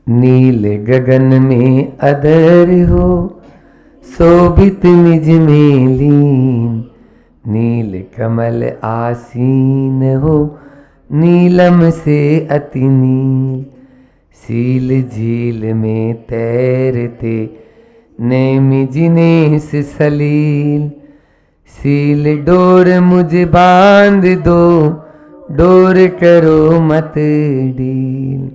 नील गगन में अधर हो, शोभित निज में लीन। नील कमल आसीन हो, नीलम से अति नील। सील झील में तैरते, नेमि जिनेस सलील। सील डोर मुझे बांध दो, डोर करो मत ढील।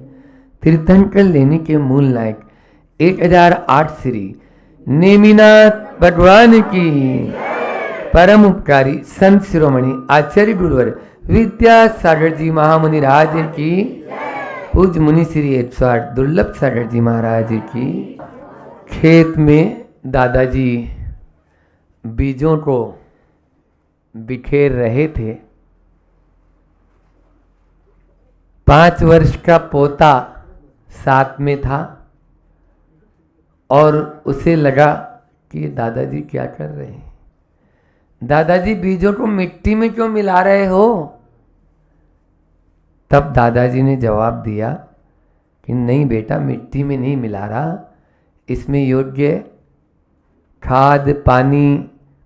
तीर्थंकर लेने के मूल नायक 1008 श्री नेमिनाथ भगवान की, परम उपकारी संत शिरोमणि आचार्य गुरुवर विद्यासागर जी महामुनि राज की, पूज्य मुनि श्री 108 दुर्लभ सागर जी महाराज की। खेत में दादाजी बीजों को बिखेर रहे थे। 5 वर्ष का पोता साथ में था और उसे लगा कि दादाजी क्या कर रहे हैं, दादाजी बीजों को मिट्टी में क्यों मिला रहे हो। तब दादाजी ने जवाब दिया कि नहीं बेटा, मिट्टी में नहीं मिला रहा, इसमें योग्य खाद, पानी,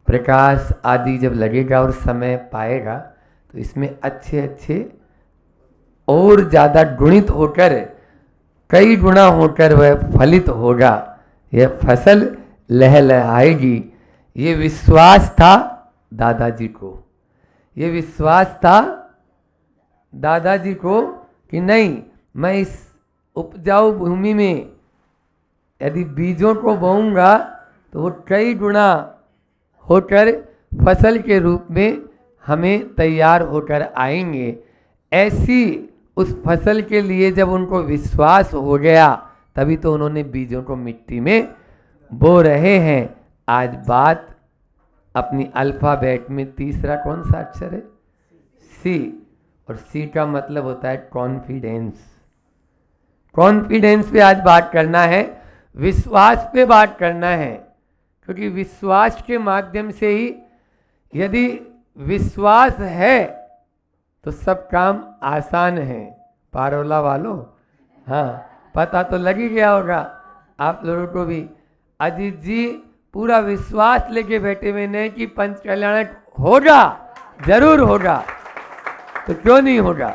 प्रकाश आदि जब लगेगा और समय पाएगा तो इसमें अच्छे अच्छे और ज़्यादा गुणित होकर, कई गुना होकर वह फलित होगा, यह फसल लहलहाएगी। ये विश्वास था दादाजी को, ये विश्वास था दादाजी को कि नहीं, मैं इस उपजाऊ भूमि में यदि बीजों को बोऊंगा तो वो कई गुना होकर फसल के रूप में हमें तैयार होकर आएंगे। ऐसी उस फसल के लिए जब उनको विश्वास हो गया, तभी तो उन्होंने बीजों को मिट्टी में बो रहे हैं। आज बात अपनी अल्फाबेट में तीसरा कौन सा अक्षर है? सी। और सी का मतलब होता है कॉन्फिडेंस। कॉन्फिडेंस पे आज बात करना है, विश्वास पे बात करना है, क्योंकि विश्वास के माध्यम से ही, यदि विश्वास है तो सब काम आसान है। पारोला वालों, हाँ पता तो लग ही गया होगा आप लोगों को भी। अजीत जी पूरा विश्वास लेके बैठे हुए नहीं कि पंच कल्याणक होगा, जरूर होगा, तो क्यों नहीं होगा।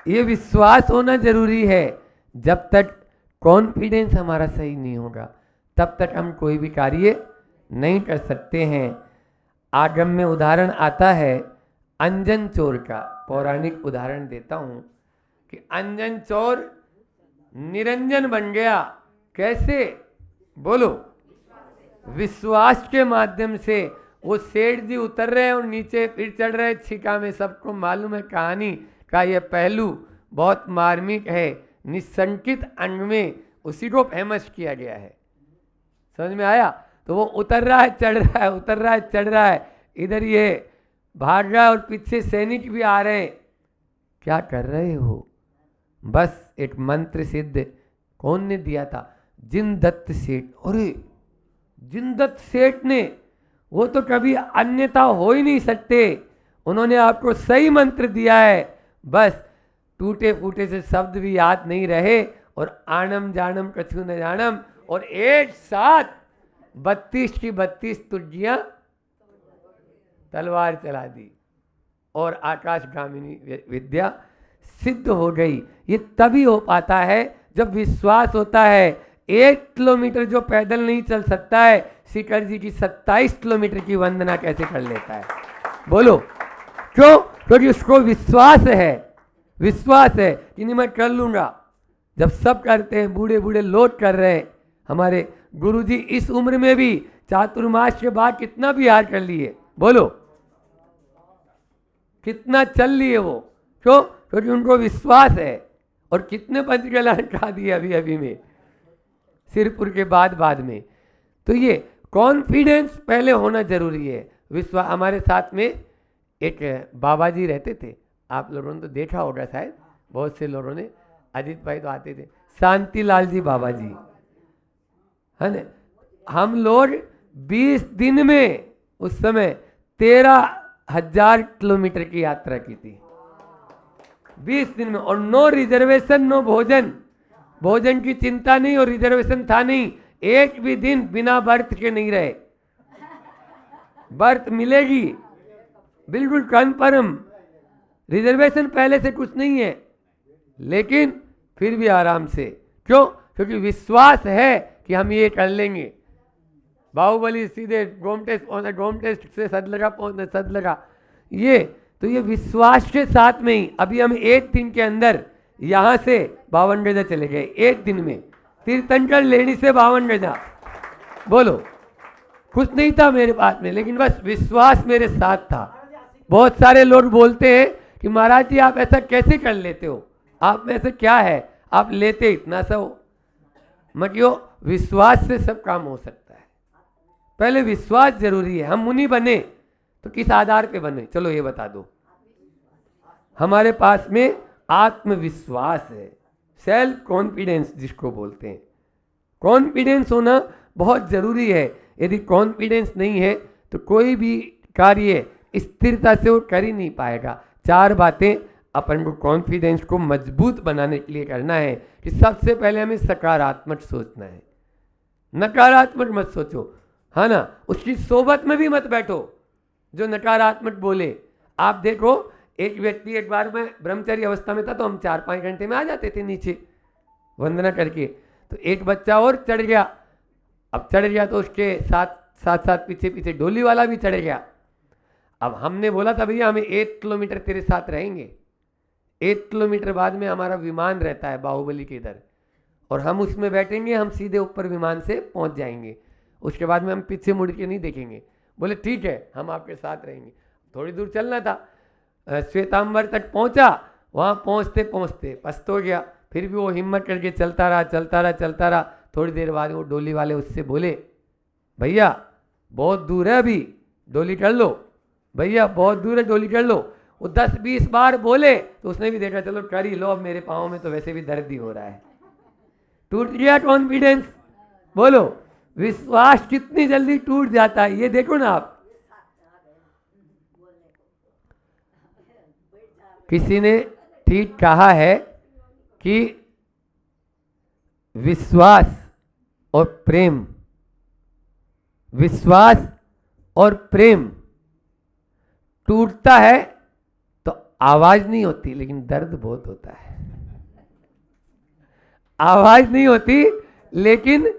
ये विश्वास होना जरूरी है। जब तक कॉन्फिडेंस हमारा सही नहीं होगा तब तक हम कोई भी कार्य नहीं कर सकते हैं। आगम में उदाहरण आता है अंजन चोर का, पौराणिक उदाहरण देता हूं कि अंजन चोर निरंजन बन गया। कैसे? बोलो। विश्वास के माध्यम से। वो सेठ जी उतर रहे हैं और नीचे फिर चढ़ रहे छिका में, सबको मालूम है कहानी का ये पहलू बहुत मार्मिक है। निसंकित अंग में उसी को फेमस किया गया है। समझ में आया? तो वो उतर रहा है, चढ़ रहा है, उतर रहा है, चढ़ रहा है, इधर ये भाग रहा है और पीछे सैनिक भी आ रहे हैं। क्या कर रहे हो? बस एक मंत्र सिद्ध, कौन ने दिया था? जिनदत्त सेठ। अरे जिनदत्त सेठ ने, वो तो कभी अन्यथा हो ही नहीं सकते। उन्होंने आपको सही मंत्र दिया है। बस टूटे फूटे से शब्द भी याद नहीं रहे और आनम जानम कछु न जानम, और एक साथ 32 की 32 तुर्जियां तलवार चला दी और आकाशगामिनी विद्या सिद्ध हो गई। ये तभी हो पाता है जब विश्वास होता है। 1 किलोमीटर जो पैदल नहीं चल सकता है, शिखर जी की 27 किलोमीटर की वंदना कैसे कर लेता है? बोलो क्यों? क्योंकि उसको विश्वास है, विश्वास है कि नहीं मैं कर लूंगा। जब सब करते हैं, बूढ़े बूढ़े लोग कर रहे हैं, हमारे गुरुजी इस उम्र में भी चातुर्मास के बाद कितना बिहार कर लिए, बोलो कितना चल लिए वो। क्यों? क्योंकि उनको विश्वास है। और कितने पंचकल्याण खा दिए अभी अभी में, सिरपुर के बाद में। तो ये कॉन्फिडेंस पहले होना जरूरी है। विश्वास। हमारे साथ में एक बाबा जी रहते थे, आप लोगों ने तो देखा होगा शायद, बहुत से लोगों ने, अजीत भाई तो आते थे, शांतिलाल जी बाबा जी, है ना। हम लोग 20 दिन में उस समय 13,000 किलोमीटर की यात्रा की थी, 20 दिन में। और नो रिजर्वेशन, नो भोजन, भोजन की चिंता नहीं और रिजर्वेशन था नहीं, एक भी दिन बिना बर्थ के नहीं रहे। बर्थ मिलेगी बिल्कुल कन्फर्म, रिजर्वेशन पहले से कुछ नहीं है, लेकिन फिर भी आराम से। क्यों? क्योंकि विश्वास है कि हम ये कर लेंगे। बाहुबली सीधे गोमटेस्ट पहुंचा, गोमटेस्ट से सदलगा पहुंचा, सदलगा, ये तो ये विश्वास के साथ में ही। अभी हम एक दिन के अंदर यहाँ से 52 गजा चले गए, एक दिन में। तीर्थंकर लेनी से 52 गजा, बोलो। कुछ नहीं था मेरे पास में, लेकिन बस विश्वास मेरे साथ था। बहुत सारे लोग बोलते हैं कि महाराज जी आप ऐसा कैसे कर लेते हो, आप में ऐसा क्या है, आप लेते इतना सा हो। मतलब विश्वास से सब काम हो सकता है। पहले विश्वास जरूरी है। हम मुनि बने तो किस आधार पे बने, चलो ये बता दो। हमारे पास में आत्मविश्वास है, सेल्फ कॉन्फिडेंस जिसको बोलते हैं। कॉन्फिडेंस होना बहुत जरूरी है। यदि कॉन्फिडेंस नहीं है तो कोई भी कार्य स्थिरता से वो कर ही नहीं पाएगा। चार बातें अपन को कॉन्फिडेंस को मजबूत बनाने के लिए करना है कि सबसे पहले हमें सकारात्मक सोचना है, नकारात्मक मत सोचो, है ना। उसकी सोबत में भी मत बैठो जो नकारात्मक बोले। आप देखो, एक व्यक्ति, एक बार मैं ब्रह्मचर्य अवस्था में था तो हम 4-5 घंटे में आ जाते थे नीचे वंदना करके। तो एक बच्चा और चढ़ गया। अब चढ़ गया तो उसके साथ साथ पीछे पीछे डोली वाला भी चढ़ गया। अब हमने बोला था भैया हमें 1 किलोमीटर तेरे साथ रहेंगे। 1 किलोमीटर बाद में हमारा विमान रहता है बाहुबली के इधर, और हम उसमें बैठेंगे, हम सीधे ऊपर विमान से पहुंच जाएंगे। उसके बाद में हम पीछे मुड़ के नहीं देखेंगे। बोले ठीक है, हम आपके साथ रहेंगे। थोड़ी दूर चलना था, श्वेतांबर तक पहुंचा। वहाँ पहुँचते पहुँचते पस्त हो गया, फिर भी वो हिम्मत करके चलता रहा, चलता रहा, चलता रहा। थोड़ी देर बाद वो डोली वाले उससे बोले, भैया बहुत दूर है, अभी डोली कर लो, भैया बहुत दूर है, डोली कर लो। वो 10-20 बार बोले तो उसने भी देखा चलो कर ही लो, अब मेरे पाँव में तो वैसे भी दर्द ही हो रहा है। टूट गया कॉन्फिडेंस। बोलो, विश्वास कितनी जल्दी टूट जाता है, ये देखो ना आप। किसी ने ठीक कहा है कि विश्वास और प्रेम, विश्वास और प्रेम टूटता है तो आवाज नहीं होती, लेकिन दर्द बहुत होता है। आवाज नहीं होती लेकिन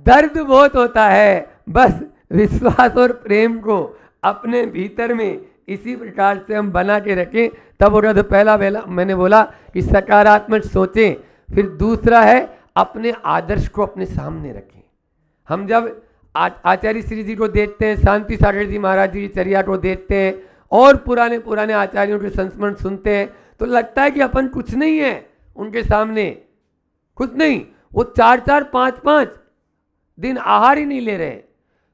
दर्द बहुत होता है। बस विश्वास और प्रेम को अपने भीतर में इसी प्रकार से हम बना के रखें, तब होगा। तो पहला मैंने बोला कि सकारात्मक सोचें। फिर दूसरा है अपने आदर्श को अपने सामने रखें। हम जब आचार्य श्री जी को देखते हैं, शांति सागर जी महाराज जी की चर्या को देखते हैं और पुराने पुराने आचार्यों के संस्मरण सुनते हैं, तो लगता है कि अपन कुछ नहीं है उनके सामने, कुछ नहीं। वो 4-4, 5-5 दिन आहार ही नहीं ले रहे,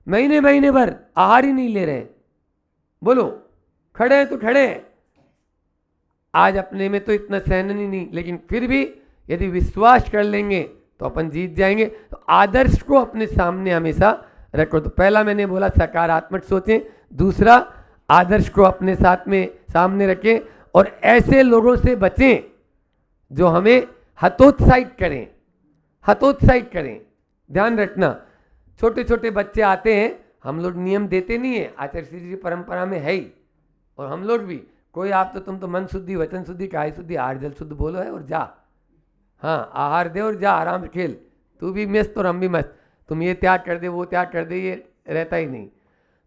महीने महीने भर आहार ही नहीं ले रहे। बोलो, खड़े हैं तो खड़े हैं। आज अपने में तो इतना सहन ही नहीं, लेकिन फिर भी यदि विश्वास कर लेंगे तो अपन जीत जाएंगे। तो आदर्श को अपने सामने हमेशा रखो। तो पहला मैंने बोला सकारात्मक सोचें, दूसरा आदर्श को अपने साथ में सामने रखें, और ऐसे लोगों से बचें जो हमें हतोत्साहित करें, हतोत्साहित करें। ध्यान रखना, छोटे छोटे बच्चे आते हैं, हम लोग नियम देते नहीं है, आचार्य श्री जी परंपरा में है ही, और हम लोग भी कोई आप तो तुम तो मन शुद्धि, वचन शुद्धि, काय शुद्धि, आहार जल शुद्ध बोलो है और जा। हाँ, आहार दे और जा, आराम से खेल। तू भी मस्त और हम भी मस्त, तुम ये त्याग कर दे, वो त्याग कर दे, ये रहता ही नहीं।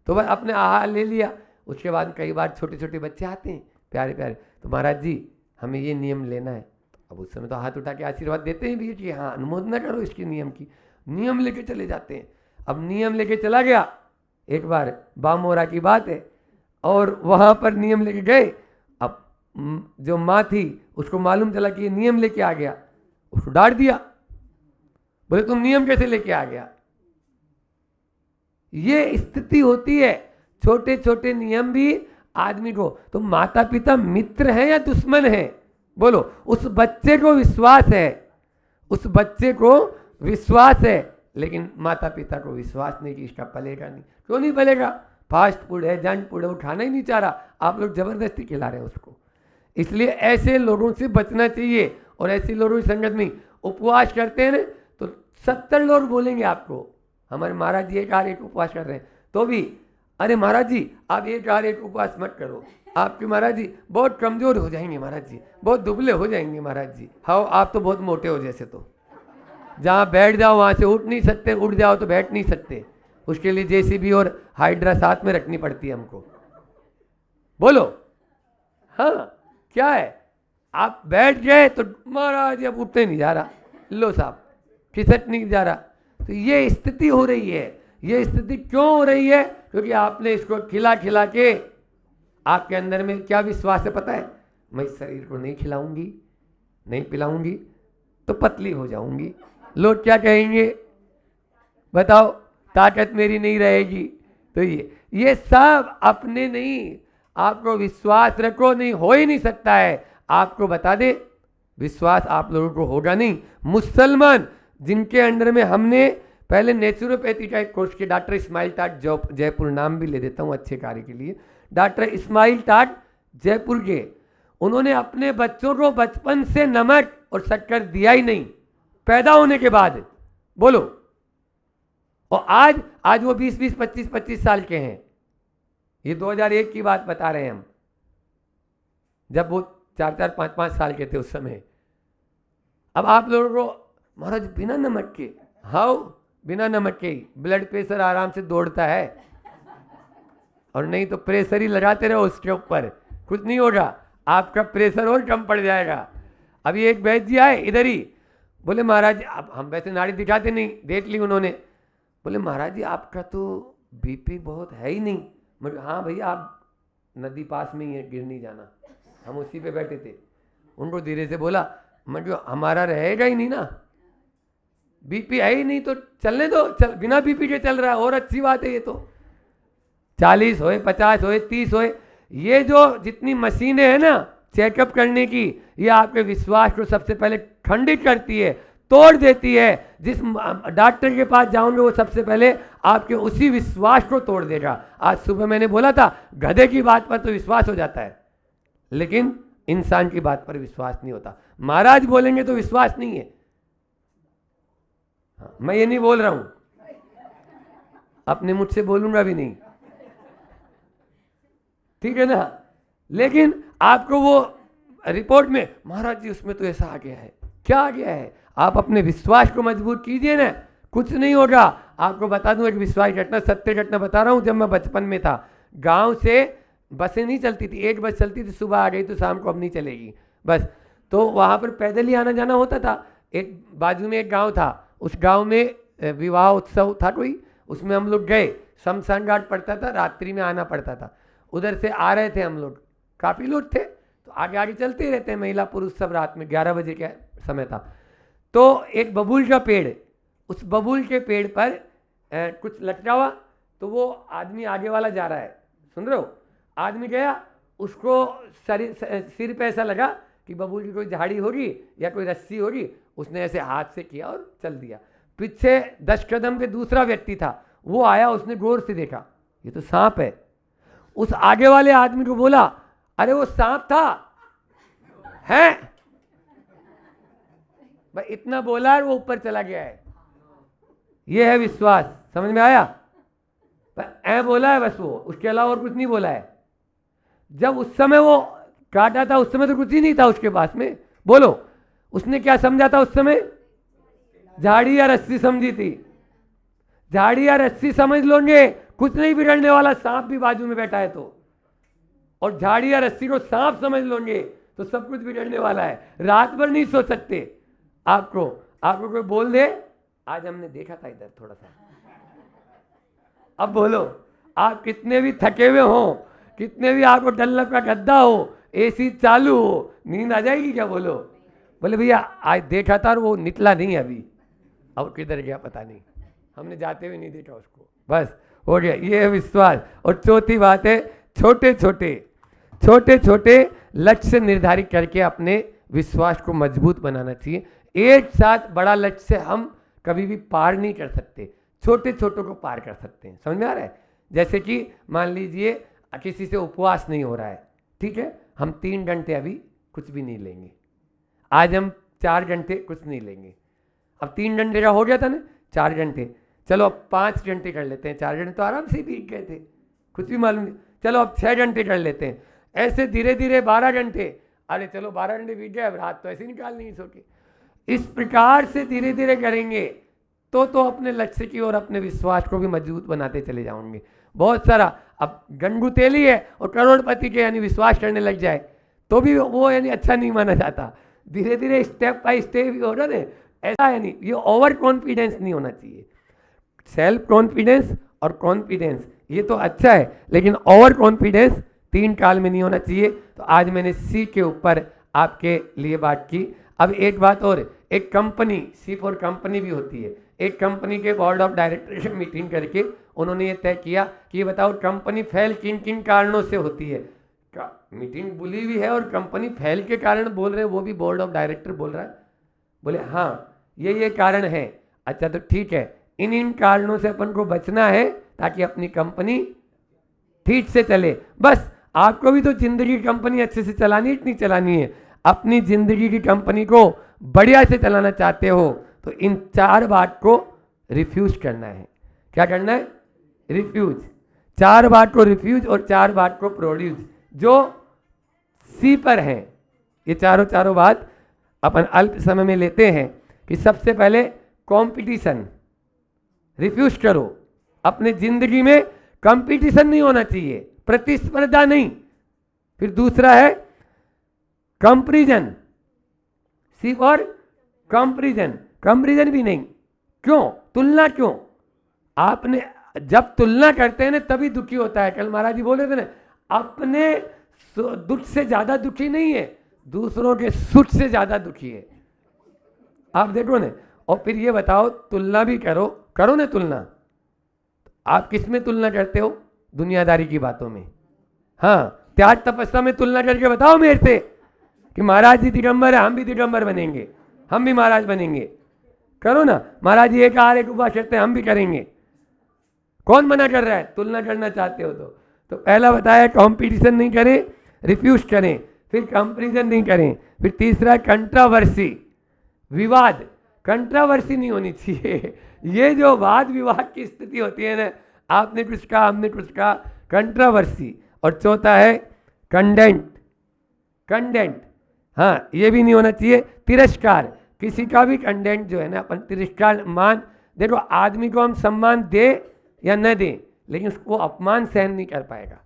तो बस अपने आहार ले लिया। उसके बाद कई बार छोटे छोटे बच्चे आते हैं प्यारे प्यारे, तो महाराज जी हमें ये नियम लेना है। अब उस समय तो हाथ उठा के आशीर्वाद देते हैं भी कि हाँ अनुमोदना करो इसके नियम की। नियम लेके चले जाते हैं। अब नियम लेके चला गया, एक बार बामोरा की बात है, और वहाँ पर नियम लेके गए। अब जो माँ थी उसको मालूम चला कि ये नियम लेके आ गया, उसको डांट दिया। बोले तुम नियम कैसे लेके आ गया। ये स्थिति होती है। छोटे छोटे नियम भी आदमी को, तो माता पिता मित्र हैं या दुश्मन हैं। बोलो, उस बच्चे को विश्वास है, उस बच्चे को विश्वास है, लेकिन माता पिता को विश्वास नहीं कि इसका पलेगा नहीं। क्यों नहीं पलेगा, फास्ट फूड है, जंक फूड है, वो खाना ही नहीं चाह रहा, आप लोग जबरदस्ती खिला रहे हैं उसको। इसलिए ऐसे लोगों से बचना चाहिए, और ऐसे लोगों की संगत में। उपवास करते हैं ना तो 70 लोग बोलेंगे आपको, हमारे महाराज जी 1 उपवास कर रहे हैं, तो भी अरे महाराज जी आप 1 उपवास मत करो, आपके महाराज जी बहुत कमजोर हो जाएंगे, महाराज जी बहुत दुबले हो जाएंगे, महाराज जी हाँ आप तो बहुत मोटे हो जैसे, तो जहाँ बैठ जाओ वहाँ से उठ नहीं सकते, उठ जाओ तो बैठ नहीं सकते, उसके लिए जेसीबी और हाइड्रा साथ में रखनी पड़ती है हमको। बोलो हाँ क्या है, आप बैठ गए तो महाराज अब उठते नहीं जा रहा, लो साहब खिसक नहीं जा रहा। तो ये स्थिति हो रही है। ये स्थिति क्यों हो रही है? क्योंकि आपने इसको खिला खिला के, आपके अंदर में क्या विश्वास है पता है, मैं इस शरीर को नहीं खिलाऊंगी, नहीं पिलाऊंगी तो पतली हो जाऊंगी, लोग क्या कहेंगे बताओ, ताकत मेरी नहीं रहेगी। तो ये सब अपने नहीं, आपको विश्वास रखो, नहीं हो ही नहीं सकता है। आपको बता दे, विश्वास आप लोगों को होगा नहीं। मुसलमान जिनके अंडर में हमने पहले नेचुरोपैथी का एक कोर्स किया, डॉक्टर इस्माइल टाट जयपुर, नाम भी ले देता हूँ अच्छे कार्य के लिए, डॉक्टर इस्माइल टाट जयपुर के, उन्होंने अपने बच्चों को बचपन से नमक और शक्कर दिया ही नहीं, पैदा होने के बाद। बोलो, और आज वो 20-20, 25-25 साल के हैं। ये 2001 की बात बता रहे हैं हम, जब वो 4-4, 5-5 साल के थे उस समय। अब आप लोगों को महाराज बिना नमक के, हाँ बिना नमक के ही ब्लड प्रेशर आराम से दौड़ता है, और नहीं तो प्रेशर ही लगाते रहो उसके ऊपर, कुछ नहीं होगा, आपका प्रेशर और कम पड़ जाएगा। अभी एक वैद्य जी आए इधर ही, बोले महाराज अब हम वैसे नाड़ी दिखाते नहीं, देख ली उन्होंने, बोले महाराज जी आपका तो बीपी बहुत है ही नहीं। मैं हाँ भैया आप नदी पास में ही है, गिर नहीं जाना। हम उसी पे बैठे थे, उनको धीरे से बोला, मैं जो हमारा रहेगा ही नहीं ना, बीपी है ही नहीं तो चलने दो, चल बिना बीपी के चल रहा है, और अच्छी बात है। ये तो 40 होए, 50 होए, 30 होए, ये जो जितनी मशीनें हैं ना चेकअप करने की, ये आपके विश्वास को सबसे पहले खंडित करती है, तोड़ देती है। जिस डॉक्टर के पास जाओगे वो सबसे पहले आपके उसी विश्वास को तोड़ देगा। आज सुबह मैंने बोला था, गधे की बात पर तो विश्वास हो जाता है, लेकिन इंसान की बात पर विश्वास नहीं होता। महाराज बोलेंगे तो विश्वास नहीं है। हाँ, मैं ये नहीं बोल रहा हूं, अपने मुझसे बोलूंगा भी नहीं, ठीक है ना। लेकिन आपको वो रिपोर्ट में महाराज जी उसमें तो ऐसा आ गया है, क्या आ गया है? आप अपने विश्वास को मजबूत कीजिए ना, कुछ नहीं होगा। आपको बता दूं एक विश्वास घटना, सत्य घटना बता रहा हूं। जब मैं बचपन में था, गांव से बसें नहीं चलती थी, एक बस चलती थी, सुबह आ गई तो शाम को अब नहीं चलेगी बस, तो वहाँ पर पैदल ही आना जाना होता था। एक बाजू में एक गाँव था, उस गाँव में विवाह उत्सव था कोई, उसमें हम लोग गए, शमशान घाट पड़ता था, रात्रि में आना पड़ता था। उधर से आ रहे थे हम लोग, काफ़ी लोग थे, तो आगे आगे चलते ही रहते हैं, महिला पुरुष सब। रात में 11 बजे का समय था, तो एक बबूल का पेड़, उस बबूल के पेड़ पर कुछ लटका हुआ, तो वो आदमी आगे वाला जा रहा है, सुन रहे हो, आदमी गया, उसको सिर पे ऐसा लगा कि बबूल की कोई झाड़ी होगी या कोई रस्सी होगी, उसने ऐसे हाथ से किया और चल दिया। पीछे 10 कदम पे दूसरा व्यक्ति था, वो आया, उसने गौर से देखा, ये तो सांप है। उस आगे वाले आदमी को बोला, अरे वो सांप था है भाई, इतना बोला और वो ऊपर चला गया है। ये है विश्वास, समझ में आया? ऐ बोला है बस, वो उसके अलावा और कुछ नहीं बोला है। जब उस समय वो काटा था, उस समय तो कुछ ही नहीं था उसके पास में। बोलो, उसने क्या समझा था उस समय? झाड़ी या रस्सी समझी थी। झाड़ी या रस्सी समझ लोगे, कुछ नहीं बिगड़ने वाला, सांप भी बाजू में बैठा है तो। और झाड़ी या रस्सी को सांप समझ लोगे तो सब कुछ बिगड़ने वाला है। रात भर नहीं सो सकते। आपको कोई बोल दे, आज हमने देखा था इधर थोड़ा सा, अब बोलो, आप कितने भी थके हुए हो, कितने भी आपको डल्लप का गद्दा हो, एसी चालू हो, नींद आ जाएगी क्या? बोलो। बोले भैया आज देखा था और वो निकला नहीं अभी, अब किधर गया पता नहीं, हमने जाते हुए नहीं देखा उसको, बस हो गया। ये है विश्वास। और चौथी बात है, छोटे छोटे लक्ष्य निर्धारित करके अपने विश्वास को मजबूत बनाना चाहिए। एक साथ बड़ा लक्ष्य से हम कभी भी पार नहीं कर सकते, छोटे छोटों को पार कर सकते हैं। समझ में आ रहा है? जैसे कि मान लीजिए किसी से उपवास नहीं हो रहा है, ठीक है, हम 3 घंटे अभी कुछ भी नहीं लेंगे। आज हम 4 घंटे कुछ नहीं लेंगे। अब 3 घंटे का हो गया था ना, 4 घंटे, चलो अब 5 घंटे कर लेते हैं। 4 घंटे तो आराम से ही बीत गए थे, कुछ भी मालूम नहीं। चलो अब 6 घंटे कर लेते हैं। ऐसे धीरे धीरे 12 घंटे, अरे चलो 12 घंटे बीत गए, अब रात तो ऐसे ही निकालनी है सो के। इस प्रकार से धीरे धीरे करेंगे तो अपने लक्ष्य की और अपने विश्वास को भी मजबूत बनाते चले जाओगे। बहुत सारा, अब गंगू तेली है और करोड़पति के यानी विश्वास करने लग जाए तो भी वो यानी अच्छा नहीं माना जाता। धीरे धीरे स्टेप बाय स्टेप हो रहा है ऐसा, यानी ये ओवर कॉन्फिडेंस नहीं होना चाहिए। सेल्फ कॉन्फिडेंस और कॉन्फिडेंस ये तो अच्छा है, लेकिन ओवर कॉन्फिडेंस 3 काल में नहीं होना चाहिए। तो आज मैंने सी के ऊपर आपके लिए बात की। अब एक बात और, एक कंपनी, सी फॉर कंपनी भी होती है। एक कंपनी के बोर्ड ऑफ डायरेक्टर से मीटिंग करके उन्होंने ये तय किया कि ये बताओ कंपनी फेल किन किन कारणों से होती है। मीटिंग बुली हुई है और कंपनी फेल के कारण बोल रहे हैं, वो भी बोर्ड ऑफ डायरेक्टर बोल रहा है। बोले हाँ ये कारण है। अच्छा तो ठीक है, इन कारणों से अपन को बचना है ताकि अपनी कंपनी ठीक से चले। बस आपको भी तो जिंदगी की कंपनी अच्छे से चलानी है, इतनी चलानी है। अपनी जिंदगी की कंपनी को बढ़िया से चलाना चाहते हो तो इन 4 बात को रिफ्यूज करना है। क्या करना है? रिफ्यूज। 4 बात को रिफ्यूज और 4 बात को प्रोड्यूस, जो सी पर है। ये चारों बात अपन अल्प समय में लेते हैं कि सबसे पहले कंपटीशन रिफ्यूज करो। अपने जिंदगी में कंपटीशन नहीं होना चाहिए, प्रतिस्पर्धा नहीं। फिर दूसरा है comparison, C for comparison, comparison भी नहीं। क्यों? तुलना क्यों? आपने जब तुलना करते हैं ना तभी दुखी होता है। कल महाराज जी बोल रहे थे ना, अपने दुख से ज्यादा दुखी नहीं है, दूसरों के सुख से ज्यादा दुखी है। आप देखो ना, और फिर ये बताओ तुलना भी करो ना तुलना। आप किस में तुलना करते हो? दुनियादारी की बातों में। हाँ, त्याग तपस्या में तुलना करके बताओ मेरे से कि महाराज जी दिगंबर है, हम भी दिगंबर बनेंगे, हम भी महाराज बनेंगे। करो ना, महाराज जी एक आहार एक उपवास करते हैं, हम भी करेंगे। कौन मना कर रहा है? तुलना करना चाहते हो तो पहला बताया कंपटीशन नहीं करें, रिफ्यूज करें। फिर कंपैरिजन नहीं करें। फिर तीसरा कंट्रोवर्सी, विवाद। कंट्रोवर्सी नहीं होनी चाहिए। ये जो वाद विवाद की स्थिति होती है ना, आपने कुछ कहा हमने कुछ कहा, कंट्रोवर्सी। और चौथा है कंडेंट, हाँ ये भी नहीं होना चाहिए। तिरस्कार, किसी का भी कंडेंट जो है ना अपन तिरस्कार मान। देखो आदमी को हम सम्मान दे या न दें, लेकिन उसको अपमान सहन नहीं कर पाएगा।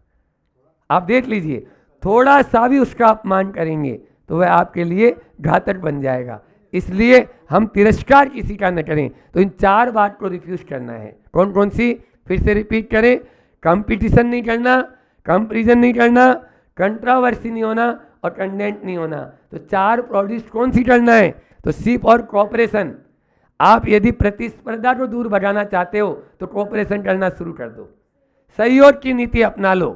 आप देख लीजिए, थोड़ा सा भी उसका अपमान करेंगे तो वह आपके लिए घातक बन जाएगा। इसलिए हम तिरस्कार किसी का न करें। तो इन 4 बात को रिफ्यूज करना है। कौन कौन सी? फिर से रिपीट करें। कंपटीशन नहीं करना, कंपैरिजन नहीं करना, कंट्रोवर्सी नहीं होना और कंडेंट नहीं होना। तो 4 प्रोड्यूस कौन सी करना है? तो सी फॉर कोऑपरेशन। आप यदि प्रतिस्पर्धा को दूर भगाना चाहते हो तो कोऑपरेशन करना शुरू कर दो। सहयोग की नीति अपना लो।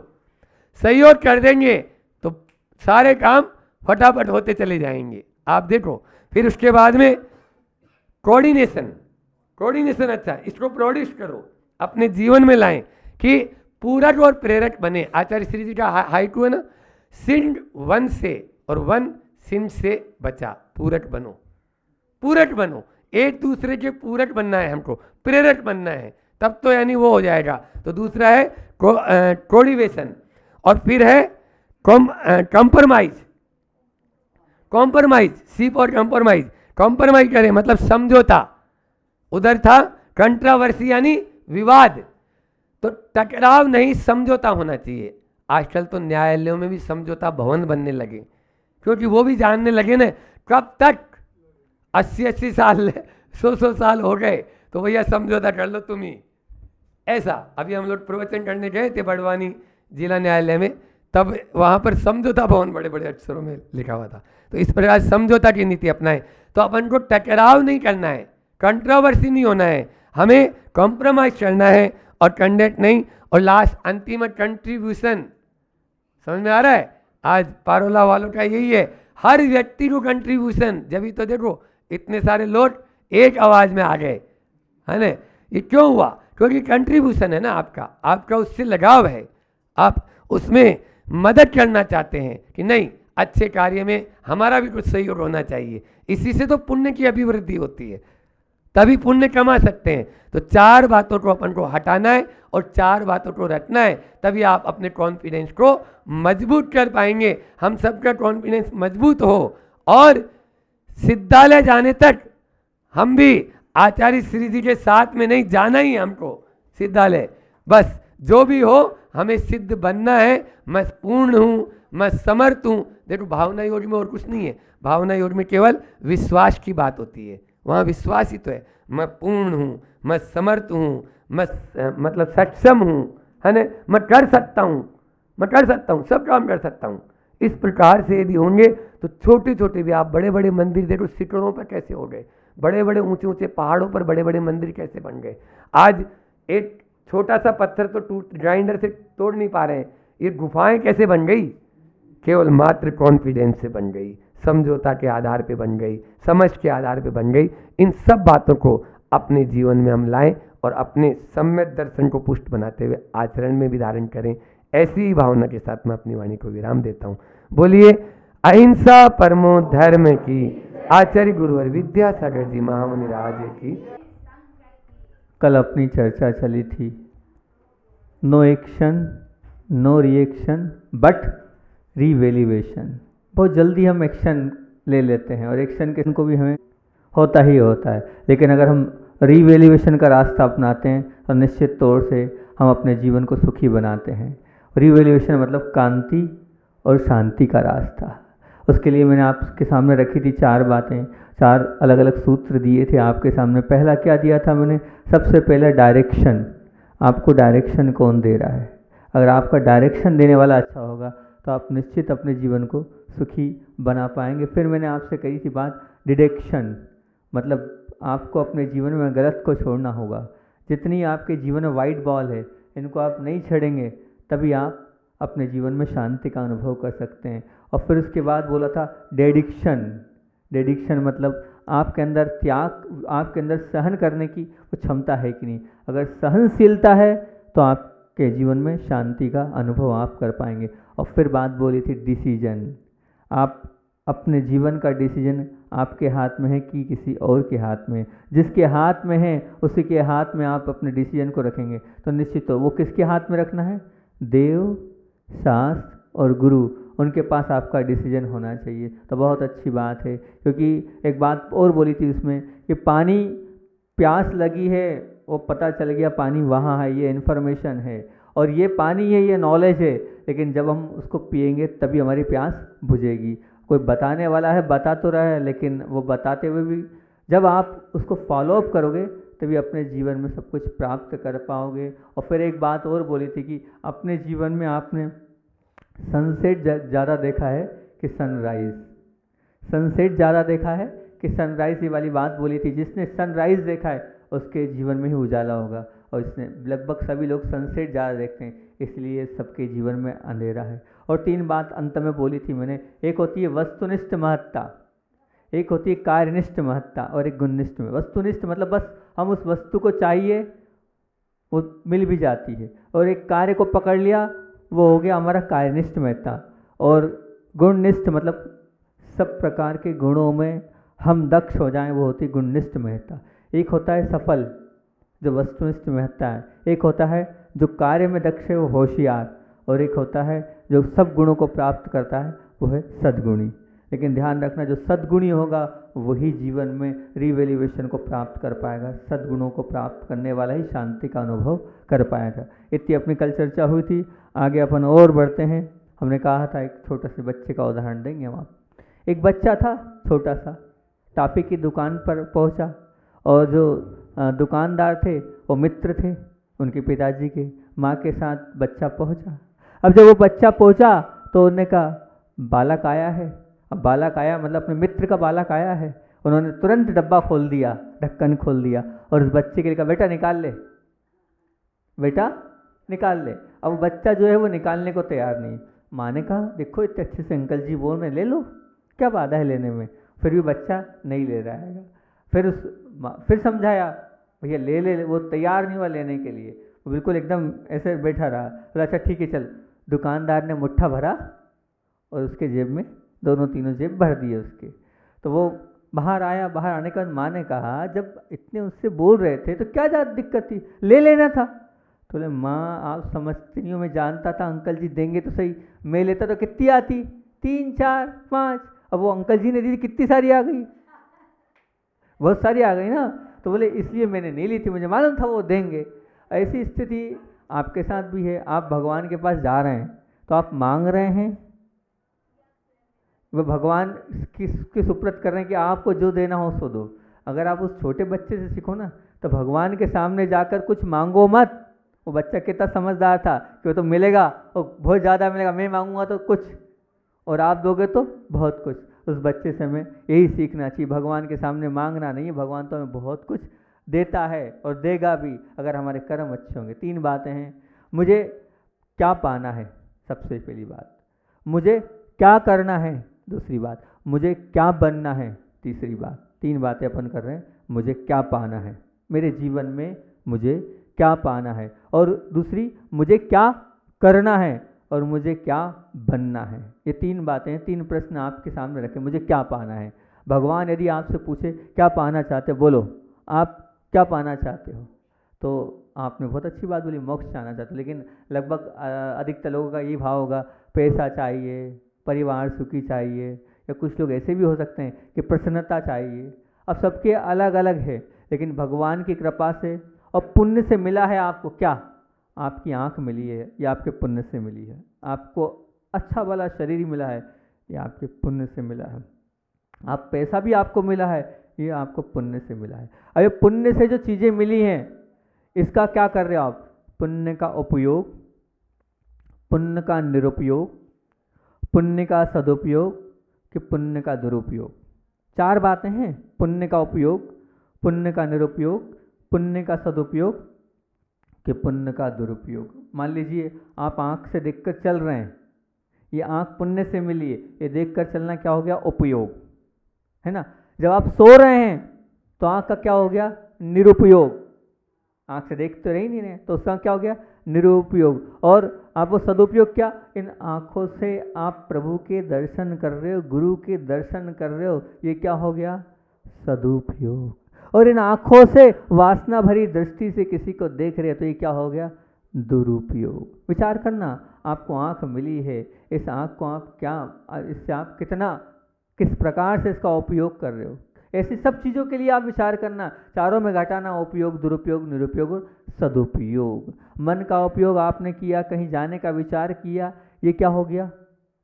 सहयोग कर देंगे तो सारे काम फटाफट होते चले जाएंगे। आप देखो, फिर उसके बाद में कोऑर्डिनेशन। अच्छा, इसको प्रोड्यूस करो, अपने जीवन में लाएं कि पूरक और प्रेरक बने। आचार्य श्री जी का हाइकू है ना, सिंह वन से और वन सिंह से बचा। पूरक बनो, एक दूसरे के पूरक बनना है, हमको प्रेरक बनना है, तब तो यानी वो हो जाएगा। तो दूसरा है कोऑर्डिनेशन। और फिर है कंप्रोमाइज, सी फॉर कंप्रोमाइज करें मतलब समझौता। उधर था कंट्रोवर्सी यानी विवाद, तो टकराव नहीं समझौता होना चाहिए। आजकल तो न्यायालयों में भी समझौता भवन बनने लगे, क्योंकि वो भी जानने लगे ना कब तक 80 साल 100 साल हो गए तो भैया समझौता कर लो तुम ही। ऐसा अभी हम लोग प्रवचन करने गए थे बड़वानी जिला न्यायालय में, तब वहाँ पर समझौता भवन बड़े बड़े अक्षरों में लिखा हुआ था। तो इस प्रकार समझौता की नीति अपनाएं। तो अपन को टकराव नहीं करना है, कंट्रोवर्सी नहीं होना है, हमें कॉम्प्रोमाइज करना है और कंडेंट नहीं। और लास्ट अंतिम कंट्रीब्यूशन। समझ में आ रहा है? आज पारोला वालों का यही है, हर व्यक्ति को कंट्रीब्यूशन। जब ही तो देखो इतने सारे लोग एक आवाज में आ गए, है ना? ये क्यों हुआ? क्योंकि कंट्रीब्यूशन है ना, आपका उससे लगाव है, आप उसमें मदद करना चाहते हैं कि नहीं अच्छे कार्य में हमारा भी कुछ सहयोग होना चाहिए। इसी से तो पुण्य की अभिवृद्धि होती है, तभी पुण्य कमा सकते हैं। तो 4 बातों को अपन को हटाना है और 4 बातों को रखना है, तभी आप अपने कॉन्फिडेंस को मजबूत कर पाएंगे। हम सबका कॉन्फिडेंस मजबूत हो और सिद्धालय जाने तक हम भी आचार्य श्री जी के साथ में नहीं, जाना ही हमको सिद्धालय। बस जो भी हो हमें सिद्ध बनना है। मैं पूर्ण हूँ, मैं समर्थ हूँ। देखो भावना योग में और कुछ नहीं है, भावना योग में केवल विश्वास की बात होती है, वहाँ विश्वास ही तो है। मैं पूर्ण हूँ, मैं समर्थ हूँ, मैं मतलब सक्षम हूँ, है ना, मैं कर सकता हूँ, मैं कर सकता हूँ, सब काम कर सकता हूँ। इस प्रकार से यदि होंगे तो छोटे छोटे भी आप बड़े बड़े मंदिर देखो शिखरों पर कैसे हो गए, बड़े बड़े ऊंचे ऊंचे पहाड़ों पर बड़े बड़े मंदिर कैसे बन गए। आज एक छोटा सा पत्थर तो टूट ग्राइंडर से तोड़ नहीं पा रहे हैं, ये गुफाएं कैसे बन गई? केवल मात्र कॉन्फिडेंस से बन गई, समझौता के आधार पे बन गई, समझ के आधार पे बन गई। इन सब बातों को अपने जीवन में हम लाएं और अपने सम्यक दर्शन को पुष्ट बनाते हुए आचरण में भी धारण करें। ऐसी ही भावना के साथ मैं अपनी वाणी को विराम देता हूँ। बोलिए अहिंसा परमो धर्म की, आचार्य गुरुवर विद्यासागर जी महामुनि राज की। कल अपनी चर्चा चली थी, no action no reaction but revaluation. बहुत जल्दी हम एक्शन ले लेते हैं और एक्शन के को भी हमें होता ही होता है, लेकिन अगर हम रीवैल्यूएशन का रास्ता अपनाते हैं तो निश्चित तौर से हम अपने जीवन को सुखी बनाते हैं। रीवैल्यूएशन मतलब कांति और शांति का रास्ता। उसके लिए मैंने आपके सामने रखी थी 4 बातें, 4 अलग अलग सूत्र दिए थे आपके सामने। पहला क्या दिया था मैंने? सबसे पहले डायरेक्शन। आपको डायरेक्शन कौन दे रहा है? अगर आपका डायरेक्शन देने वाला अच्छा होगा तो आप निश्चित अपने जीवन को सुखी बना पाएंगे। फिर मैंने आपसे कही थी बात डिडक्शन, मतलब आपको अपने जीवन में गलत को छोड़ना होगा। जितनी आपके जीवन में वाइट बॉल है, इनको आप नहीं छेड़ेंगे तभी आप अपने जीवन में शांति का अनुभव कर सकते हैं। और फिर उसके बाद बोला था डेडिक्शन। डेडिक्शन मतलब आपके अंदर त्याग, आपके अंदर सहन करने की वो क्षमता है कि नहीं। अगर सहनशीलता है तो आपके जीवन में शांति का अनुभव आप कर पाएंगे। और फिर बात बोली थी डिसीजन। आप अपने जीवन का डिसीजन आपके हाथ में है कि किसी और के हाथ में? जिसके हाथ में है उसी के हाथ में आप अपने डिसीजन को रखेंगे तो निश्चित तो वो किसके हाथ में रखना है? देव, शास्त्र और गुरु, उनके पास आपका डिसीजन होना चाहिए। तो बहुत अच्छी बात है, क्योंकि एक बात और बोली थी उसमें कि पानी, प्यास लगी है, वो पता चल गया पानी वहाँ है, ये इन्फॉर्मेशन है, और ये पानी है, ये नॉलेज है, लेकिन जब हम उसको पिएंगे तभी हमारी प्यास बुझेगी। कोई बताने वाला है, बता तो रहा है, लेकिन वो बताते हुए भी जब आप उसको फॉलोअप करोगे तभी अपने जीवन में सब कुछ प्राप्त कर पाओगे। और फिर एक बात और बोली थी कि अपने जीवन में आपने सनसेट ज़्यादा देखा है कि सनराइज़? सनसेट ज़्यादा देखा है कि सनराइज़? ये वाली बात बोली थी, जिसने सनराइज़ देखा है उसके जीवन में ही उजाला होगा, और इसने लगभग सभी लोग सनसेट ज़्यादा देखते हैं, इसलिए सबके जीवन में अंधेरा है। और 3 बात अंत में बोली थी मैंने, एक होती है वस्तुनिष्ठ महत्ता, एक होती है कार्यनिष्ठ महत्ता, और एक गुणनिष्ठ में। वस्तुनिष्ठ मतलब बस हम उस वस्तु को चाहिए, वो मिल भी जाती है, और एक कार्य को पकड़ लिया, वो हो गया हमारा कार्यनिष्ठ महत्ता। और गुणनिष्ठ मतलब सब प्रकार के गुणों में हम दक्ष हो जाएं, वो होती गुणनिष्ठ महत्ता। एक होता है सफल, जो वस्तुनिष्ठ महत्ता है, एक होता है जो कार्य में दक्ष है, वो होशियार, और एक होता है जो सब गुणों को प्राप्त करता है, वो है सद्गुणी। लेकिन ध्यान रखना, जो सद्गुणी होगा वही जीवन में रिवैल्यूएशन को प्राप्त कर पाएगा। सद्गुणों को प्राप्त करने वाला ही शांति का अनुभव कर पाएगा। इतनी अपनी कल चर्चा हुई थी, आगे अपन और बढ़ते हैं। हमने कहा था एक छोटे से बच्चे का उदाहरण देंगे हम आप। एक बच्चा था छोटा सा, टॉफी की दुकान पर पहुंचा, और जो दुकानदार थे वो मित्र थे उनके पिताजी के। माँ के साथ बच्चा पहुंचा। अब जब वो बच्चा पहुंचा तो उन्होंने कहा बालक आया है। अब बालक आया मतलब अपने मित्र का बालक आया है। उन्होंने तुरंत डब्बा खोल दिया, ढक्कन खोल दिया, और उस बच्चे के लिए कहा बेटा निकाल ले, बेटा निकाल ले। अब बच्चा जो है वो निकालने को तैयार नहीं। माँ ने कहा देखो इतने अच्छे से अंकल जी बोल रहे, ले लो, क्या बाधा है लेने में? फिर भी बच्चा नहीं ले रहा है। फिर समझाया, भैया ले ले, वो तैयार नहीं हुआ लेने के लिए, वो बिल्कुल एकदम ऐसे बैठा रहा। बोला अच्छा ठीक है चल। दुकानदार ने मुट्ठा भरा और उसके जेब में दोनों तीनों जेब भर दिए उसके। तो वो बाहर आया, बाहर आने के बाद माँ ने कहा जब इतने उससे बोल रहे थे तो क्या ज़्यादा दिक्कत थी, ले लेना था। तो बोले माँ आप समझती नहीं हो, मैं जानता था अंकल जी देंगे तो सही, मैं लेता तो कितनी आती, 3 4 5, अब वो अंकल जी ने दी कितनी सारी आ गई, बहुत सारी आ गई ना। तो बोले इसलिए मैंने नहीं ली थी, मुझे मालूम था वो देंगे। ऐसी स्थिति आपके साथ भी है, आप भगवान के पास जा रहे हैं तो आप मांग रहे हैं, वह भगवान किसके सुपुर्द कर रहे हैं कि आपको जो देना हो सो दो। अगर आप उस छोटे बच्चे से सीखो ना तो भगवान के सामने जाकर कुछ मांगो मत। वो बच्चा कितना समझदार था कि वो तो मिलेगा और बहुत ज़्यादा मिलेगा, मैं मांगूंगा तो कुछ और आप दोगे तो बहुत कुछ। उस बच्चे से हमें यही सीखना चाहिए, भगवान के सामने मांगना नहीं है, भगवान तो हमें बहुत कुछ देता है और देगा भी अगर हमारे कर्म अच्छे होंगे। 3 बातें हैं, मुझे क्या पाना है सबसे पहली बात, मुझे क्या करना है दूसरी बात, मुझे क्या बनना है तीसरी बात। 3 बातें अपन कर रहे हैं, मुझे क्या पाना है मेरे जीवन में, मुझे क्या पाना है, और दूसरी मुझे क्या करना है और मुझे क्या बनना है। ये 3 बातें हैं, 3 प्रश्न आपके सामने रखें। मुझे क्या पाना है, भगवान यदि आपसे पूछे क्या पाना चाहते हो, बोलो आप क्या पाना चाहते हो, तो आपने बहुत अच्छी बात बोली, मोक्ष चाहना चाहते हो। लेकिन लगभग अधिकतर लोगों का यही भाव होगा, पैसा चाहिए, परिवार सुखी चाहिए, या कुछ लोग ऐसे भी हो सकते हैं कि प्रसन्नता चाहिए। अब सबके अलग अलग है, लेकिन भगवान की कृपा से और पुण्य से मिला है आपको क्या, आपकी आँख मिली है, ये आपके पुण्य से मिली है। आपको अच्छा वाला शरीर मिला है, ये आपके पुण्य से मिला है। आप पैसा भी आपको मिला है, ये आपको पुण्य से मिला है। अब ये पुण्य से जो चीज़ें मिली हैं इसका क्या कर रहे हो आप, पुण्य का उपयोग, पुण्य का निरुपयोग, पुण्य का सदुपयोग कि पुण्य का दुरुपयोग। 4 बातें हैं, पुण्य का उपयोग, पुण्य का निरुपयोग, पुण्य का सदुपयोग कि पुण्य का दुरुपयोग। मान लीजिए आप आँख से देखकर चल रहे हैं, ये आँख पुण्य से मिली है, ये देखकर चलना क्या हो गया, उपयोग है ना। जब आप सो रहे हैं तो आँख का क्या हो गया, निरुपयोग, आँख से देख तो रही नहीं रहे तो उसका क्या हो गया, निरुपयोग। और आप वो सदुपयोग क्या, इन आँखों से आप प्रभु के दर्शन कर रहे हो, गुरु के दर्शन कर रहे हो, ये क्या हो गया, सदुपयोग। और इन आँखों से वासना भरी दृष्टि से किसी को देख रहे हो तो ये क्या हो गया, दुरुपयोग। विचार करना, आपको आँख मिली है, इस आँख को आप क्या, इससे आप कितना, किस प्रकार से इसका उपयोग कर रहे हो, ऐसी सब चीज़ों के लिए आप विचार करना। चारों में घटाना, उपयोग, दुरुपयोग, निरुपयोग और सदुपयोग। मन का उपयोग आपने किया, कहीं जाने का विचार किया, ये क्या हो गया,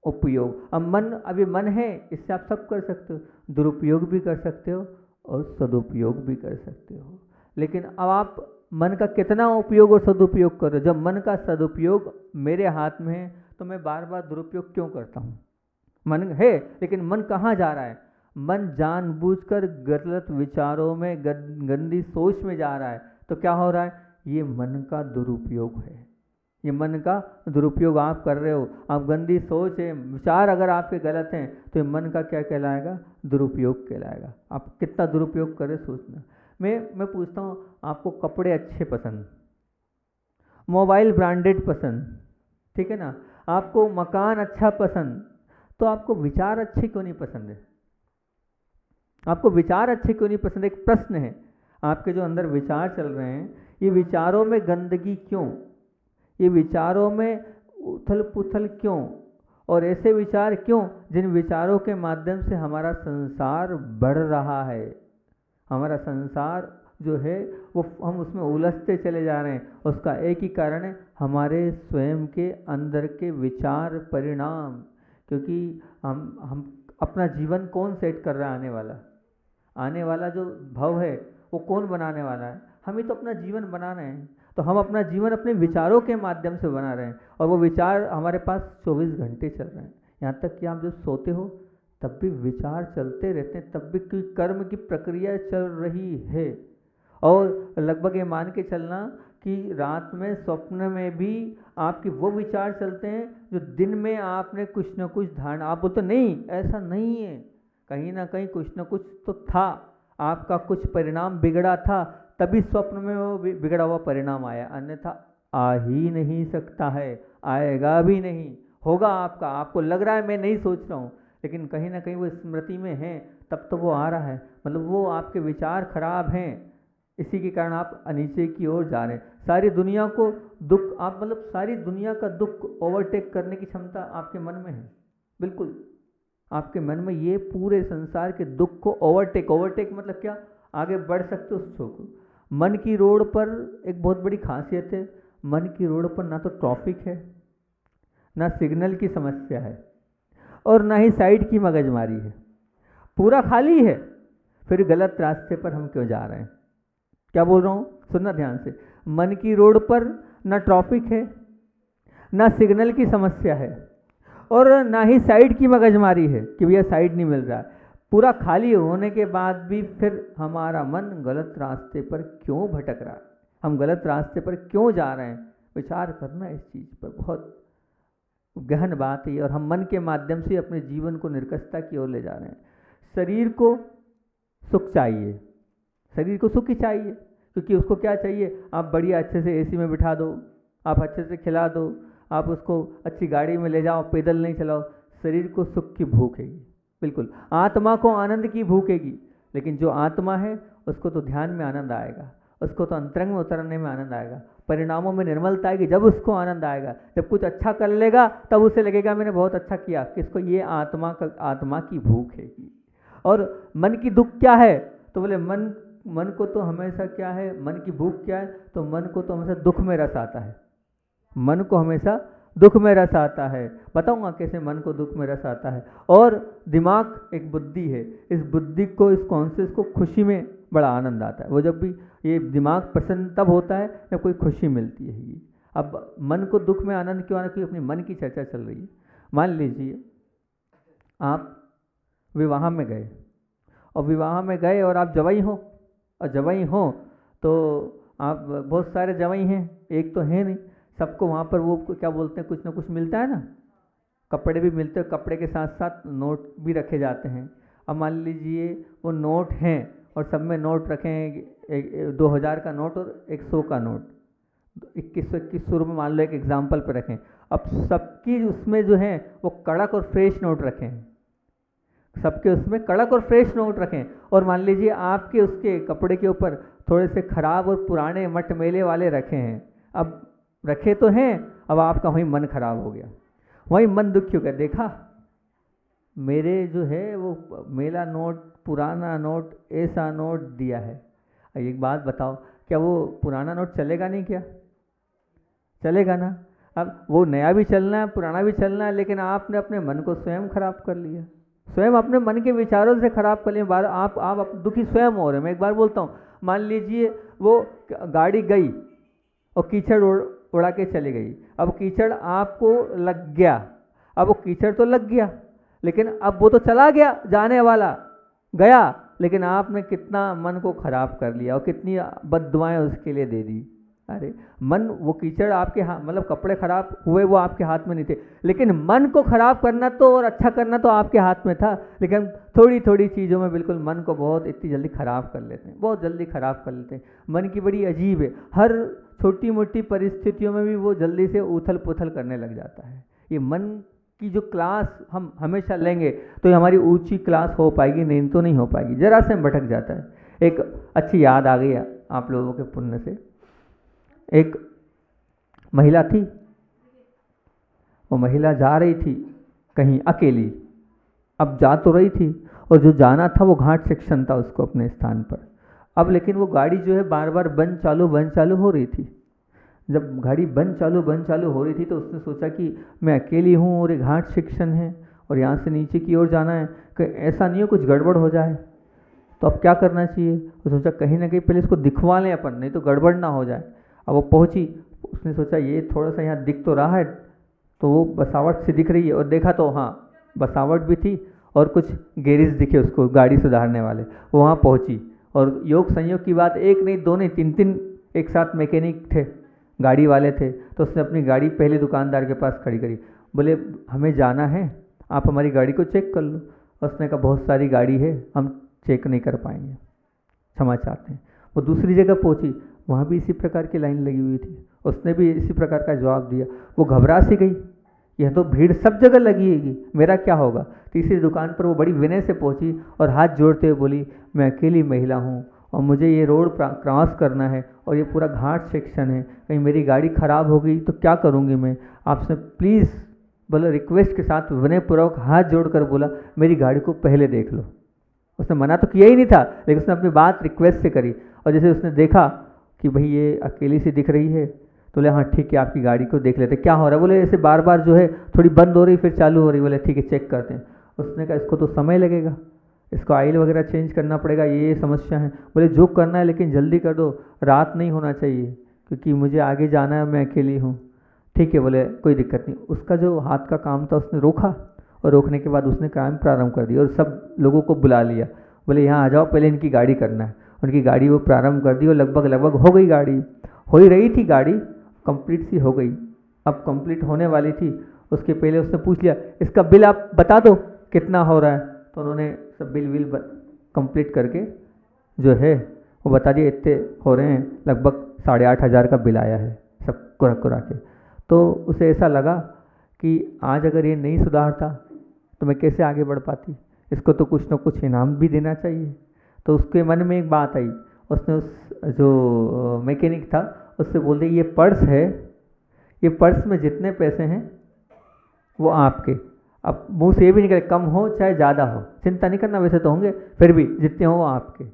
उपयोग। अब मन, अभी मन है, इससे आप सब कर सकते हो, दुरुपयोग भी कर सकते हो और सदुपयोग भी कर सकते हो। लेकिन अब आप मन का कितना उपयोग और सदुपयोग कर रहे हो। जब मन का सदुपयोग मेरे हाथ में है तो मैं बार बार दुरुपयोग क्यों करता हूँ। मन है लेकिन मन कहाँ जा रहा है, मन जानबूझकर गलत विचारों में, गंदी सोच में जा रहा है, तो क्या हो रहा है, ये मन का दुरुपयोग है। ये मन का दुरुपयोग आप कर रहे हो। आप गंदी सोच है, विचार अगर आपके गलत हैं तो ये मन का क्या कहलाएगा, दुरुपयोग कहलाएगा। आप कितना दुरुपयोग करें सोचना। मैं पूछता हूँ, आपको कपड़े अच्छे पसंद, मोबाइल ब्रांडेड पसंद, ठीक है ना, आपको मकान अच्छा पसंद, तो आपको विचार अच्छे क्यों नहीं पसंद है, आपको विचार अच्छे क्यों नहीं पसंद। एक प्रश्न है, आपके जो अंदर विचार चल रहे हैं, ये विचारों में गंदगी क्यों, ये विचारों में उथल पुथल क्यों, और ऐसे विचार क्यों जिन विचारों के माध्यम से हमारा संसार बढ़ रहा है, हमारा संसार जो है वो हम उसमें उलझते चले जा रहे हैं। उसका एक ही कारण है, हमारे स्वयं के अंदर के विचार परिणाम। क्योंकि हम अपना जीवन कौन सेट कर रहा है, आने वाला जो भव है वो कौन बनाने वाला है, हम ही तो अपना जीवन बना रहे हैं। तो हम अपना जीवन अपने विचारों के माध्यम से बना रहे हैं, और वो विचार हमारे पास 24 घंटे चल रहे हैं। यहाँ तक कि आप जब सोते हो तब भी विचार चलते रहते हैं, तब भी कोई कर्म की प्रक्रिया चल रही है। और लगभग ये मान के चलना कि रात में स्वप्न में भी आपके वो विचार चलते हैं जो दिन में आपने कुछ न कुछ धारणा, आप बोलते नहीं ऐसा नहीं है, कहीं ना कहीं कुछ न कुछ तो था, आपका कुछ परिणाम बिगड़ा था, तभी स्वप्न में वो बिगड़ा हुआ परिणाम आया, अन्यथा आ ही नहीं सकता है, आएगा भी नहीं, होगा आपका। आपको लग रहा है मैं नहीं सोच रहा हूँ, लेकिन कहीं ना कहीं वो स्मृति में है, तब तो वो आ रहा है, मतलब वो आपके विचार खराब हैं, इसी के कारण आप नीचे की ओर जा रहे हैं। सारी दुनिया को दुख, आप मतलब सारी दुनिया का दुख ओवरटेक करने की क्षमता आपके मन में है, बिल्कुल आपके मन में ये पूरे संसार के दुख को ओवरटेक मतलब क्या, आगे बढ़ सकते हो उस को। मन की रोड पर एक बहुत बड़ी खासियत है, मन की रोड पर ना तो ट्रैफिक है, ना सिग्नल की समस्या है, और ना ही साइड की मगजमारी है, पूरा खाली है। फिर गलत रास्ते पर हम क्यों जा रहे हैं? क्या बोल रहा हूँ, सुनना ध्यान से। मन की रोड पर ना ट्रैफिक है, ना सिग्नल की समस्या है, और ना ही साइड की मगजमारी है कि भैया साइड नहीं मिल रहा है। पूरा खाली होने के बाद भी फिर हमारा मन गलत रास्ते पर क्यों भटक रहा है, हम गलत रास्ते पर क्यों जा रहे हैं? विचार करना इस चीज़ पर, बहुत गहन बात है, और हम मन के माध्यम से अपने जीवन को निर्कसता की ओर ले जा रहे हैं। शरीर को सुख चाहिए, शरीर को सुख ही चाहिए, क्योंकि उसको क्या चाहिए, आप बढ़िया अच्छे से एसी में बिठा दो, आप अच्छे से खिला दो, आप उसको अच्छी गाड़ी में ले जाओ, पैदल नहीं चलाओ। शरीर को सुख की भूख है, बिल्कुल। आत्मा को आनंद की भूख है, लेकिन जो आत्मा है उसको तो ध्यान में आनंद आएगा, उसको तो अंतरंग में उतरने में आनंद आएगा, परिणामों में निर्मलता आएगी जब उसको आनंद आएगा। जब कुछ अच्छा कर लेगा तब उसे लगेगा मैंने बहुत अच्छा किया, किसको, ये आत्मा की भूख है। और मन की दुख क्या है, तो बोले मन को तो हमेशा क्या है, मन की भूख क्या है, तो मन को तो हमेशा दुख में रस आता है, मन को हमेशा दुख में रस आता है। बताऊंगा कैसे मन को दुख में रस आता है। और दिमाग एक बुद्धि है, इस बुद्धि को, इस कॉन्शियस को खुशी में बड़ा आनंद आता है। वो जब भी ये दिमाग प्रसन्न तब होता है जब कोई खुशी मिलती है। ये अब मन को दुख में आनंद क्यों आना, क्योंकि अपनी मन की चर्चा चल रही है। मान लीजिए आप विवाह में गए, और विवाह में गए और आप जवाई हो, और जवाई हो तो आप, बहुत सारे जवाई हैं, एक तो है नहीं, सबको वहाँ पर वो क्या बोलते हैं, कुछ ना कुछ मिलता है ना, कपड़े भी मिलते हैं, कपड़े के साथ साथ नोट भी रखे जाते हैं। अब मान लीजिए वो नोट हैं और सब में नोट रखे हैं, 2000 का नोट और 100 का नोट, 2100 रुपये मान लो एक एग्जाम्पल पर रखें। अब सबकी उसमें जो है वो कड़क और फ्रेश नोट रखे हैं, सबके उसमें कड़क और फ्रेश नोट रखें, और मान लीजिए आपके उसके कपड़े के ऊपर थोड़े से खराब और पुराने मट मेले वाले रखे हैं। अब रखे तो हैं, अब आपका वहीं मन खराब हो गया, वहीं मन दुखी हो गया, देखा मेरे जो है वो मेला नोट, पुराना नोट, ऐसा नोट दिया है। एक बात बताओ, क्या वो पुराना नोट चलेगा नहीं, क्या चलेगा ना? अब वो नया भी चलना है, पुराना भी चलना है, लेकिन आपने अपने मन को स्वयं खराब कर लिया, स्वयं अपने मन के विचारों से खराब कर लिया। बार आप दुखी स्वयं हो रहे हैं। मैं एक बार बोलता हूँ, मान लीजिए वो गाड़ी गई और कीचड़ उड़ा के चली गई, अब कीचड़ आपको लग गया, अब वो कीचड़ तो लग गया, लेकिन अब वो तो चला गया, जाने वाला गया, लेकिन आपने कितना मन को खराब कर लिया और कितनी बद्दुआएं उसके लिए दे दी। अरे मन, वो कीचड़ आपके हाथ, मतलब कपड़े खराब हुए वो आपके हाथ में नहीं थे, लेकिन मन को खराब करना तो और अच्छा करना तो आपके हाथ में था। लेकिन थोड़ी थोड़ी चीज़ों में बिल्कुल मन को बहुत इतनी जल्दी खराब कर लेते हैं, बहुत जल्दी खराब कर लेते हैं। मन की बड़ी अजीब है, हर छोटी मोटी परिस्थितियों में भी वो जल्दी से उथल पुथल करने लग जाता है। ये मन की जो क्लास हम हमेशा लेंगे तो ये हमारी ऊंची क्लास हो पाएगी, नहीं तो नहीं हो पाएगी, जरा से भटक जाता है। एक अच्छी याद आ गई आप लोगों के पुण्य से। एक महिला थी, वो महिला जा रही थी कहीं अकेली, अब जा तो रही थी और जो जाना था वो घाट सेक्शन था उसको अपने स्थान पर। अब लेकिन वो गाड़ी जो है बार बार बंद चालू हो रही थी। जब गाड़ी बंद चालू हो रही थी तो उसने सोचा कि मैं अकेली हूँ और ये घाट सेक्शन है और यहाँ से नीचे की ओर जाना है, कि ऐसा नहीं हो कुछ गड़बड़ हो जाए, तो अब क्या करना चाहिए। तो सोचा कहीं ना कहीं पहले इसको दिखवा लें अपन, नहीं तो गड़बड़ ना हो जाए। अब वो पहुंची, उसने सोचा ये थोड़ा सा यहाँ दिख तो रहा है, तो वो बसावट से दिख रही है, और देखा तो हाँ बसावट भी थी और कुछ गैरेज दिखे उसको गाड़ी सुधारने वाले, वो वहाँ पहुँची। और योग संयोग की बात, एक नहीं दो नहीं तीन एक साथ मैकेनिक थे, गाड़ी वाले थे, तो उसने अपनी गाड़ी पहले दुकानदार के पास खड़ी करी, बोले हमें जाना है, आप हमारी गाड़ी को चेक कर लो। उसने कहा बहुत सारी गाड़ी है, हम चेक नहीं कर पाएंगे, क्षमा चाहते हैं। वो दूसरी जगह पहुंची, वहाँ भी इसी प्रकार की लाइन लगी हुई थी, उसने भी इसी प्रकार का जवाब दिया। वो घबरा सी गई यह तो भीड़ सब जगह लगेगी, मेरा क्या होगा। तीसरी दुकान पर वो बड़ी विनय से पहुंची और हाथ जोड़ते हुए बोली, मैं अकेली महिला हूँ और मुझे ये रोड क्रॉस करना है और ये पूरा घाट सेक्शन है, कहीं मेरी गाड़ी ख़राब हो गई तो क्या करूँगी मैं, आपसे प्लीज़ बोला, रिक्वेस्ट के साथ विनयपूर्वक हाथ जोड़कर बोला, मेरी गाड़ी को पहले देख लो। उसने मना तो किया ही नहीं था, लेकिन उसने अपनी बात रिक्वेस्ट से करी। और जैसे उसने देखा कि भाई ये अकेली सी दिख रही है, तो बोले हाँ ठीक है, आपकी गाड़ी को देख लेते, क्या हो रहा है। बोले ऐसे बार बार जो है थोड़ी बंद हो रही फिर चालू हो रही। बोले ठीक है, चेक करते हैं। उसने कहा इसको तो समय लगेगा, इसको ऑयल वगैरह चेंज करना पड़ेगा, ये समस्या है। बोले जो करना है लेकिन जल्दी कर दो, रात नहीं होना चाहिए क्योंकि मुझे आगे जाना है, मैं अकेली हूँ। ठीक है, बोले कोई दिक्कत नहीं। उसका जो हाथ का काम था उसने रोका और रोकने के बाद उसने काम प्रारंभ कर दिया और सब लोगों को बुला लिया। बोले यहाँ आ जाओ, पहले इनकी गाड़ी करना है। उनकी गाड़ी वो प्रारंभ कर दी और लगभग हो गई गाड़ी, हो ही रही थी गाड़ी, कंप्लीट सी हो गई। अब कंप्लीट होने वाली थी, उसके पहले उसने पूछ लिया इसका बिल आप बता दो कितना हो रहा है। तो उन्होंने सब बिल कंप्लीट करके जो है वो बता दिया, इतने हो रहे हैं, लगभग 8,500 का बिल आया है सब कुरा के। तो उसे ऐसा लगा कि आज अगर ये नहीं सुधारता तो मैं कैसे आगे बढ़ पाती, इसको तो कुछ ना कुछ इनाम भी देना चाहिए। तो उसके मन में एक बात आई, उसने उस जो मैकेनिक था उससे बोल दिया, ये पर्स है, ये पर्स में जितने पैसे हैं वो आपके। अब मुंह से ये भी निकले कम हो चाहे ज़्यादा हो, चिंता नहीं करना, वैसे तो होंगे, फिर भी जितने हो वो आपके।